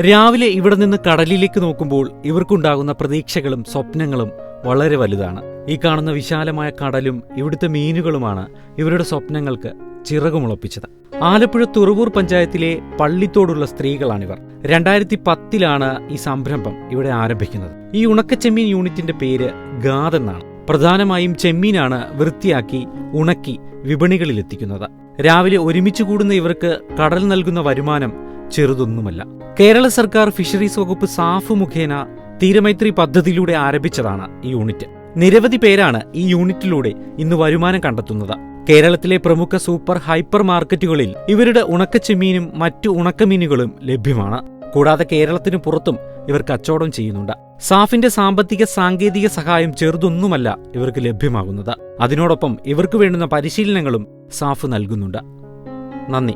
രാവിലെ ഇവിടെ നിന്ന് കടലിലേക്ക് നോക്കുമ്പോൾ ഇവർക്കുണ്ടാകുന്ന പ്രതീക്ഷകളും സ്വപ്നങ്ങളും വളരെ വലുതാണ്. ഈ കാണുന്ന വിശാലമായ കടലും ഇവിടുത്തെ മീനുകളുമാണ് ഇവരുടെ സ്വപ്നങ്ങൾക്ക് ചിറകുമുളപ്പിച്ചത്. ആലപ്പുഴ തുറവൂർ പഞ്ചായത്തിലെ പള്ളിത്തോടുള്ള സ്ത്രീകളാണിവർ. 2010 ഈ സംരംഭം ഇവിടെ ആരംഭിക്കുന്നത്. ഈ ഉണക്കച്ചെമ്മീൻ യൂണിറ്റിന്റെ പേര് ഗാദ് എന്നാണ്. പ്രധാനമായും ചെമ്മീനാണ് വൃത്തിയാക്കി ഉണക്കി വിപണികളിലെത്തിക്കുന്നത്. രാവിലെ ഒരുമിച്ച് കൂടുന്ന ഇവർക്ക് കടൽ നൽകുന്ന വരുമാനം ചെറുതൊന്നുമല്ല. കേരള സർക്കാർ ഫിഷറീസ് വകുപ്പ് സാഫ് മുഖേന തീരമൈത്രി പദ്ധതിയിലൂടെ ആരംഭിച്ചതാണ് ഈ യൂണിറ്റ്. നിരവധി പേരാണ് ഈ യൂണിറ്റിലൂടെ ഇന്ന് വരുമാനം കണ്ടെത്തുന്നത്. കേരളത്തിലെ പ്രമുഖ സൂപ്പർ ഹൈപ്പർ മാർക്കറ്റുകളിൽ ഇവരുടെ ഉണക്കച്ചെമ്മീനും മറ്റു ഉണക്കമീനുകളും ലഭ്യമാണ്. കൂടാതെ കേരളത്തിനു പുറത്തും ഇവർ കച്ചവടം ചെയ്യുന്നുണ്ട്. സാഫിന്റെ സാമ്പത്തിക സാങ്കേതിക സഹായം ചെറുതൊന്നുമല്ല ഇവർക്ക് ലഭ്യമാകുന്നത്. അതിനോടൊപ്പം ഇവർക്ക് വേണ്ടുന്ന പരിശീലനങ്ങളും സാഫ് നൽകുന്നുണ്ട്. നന്ദി.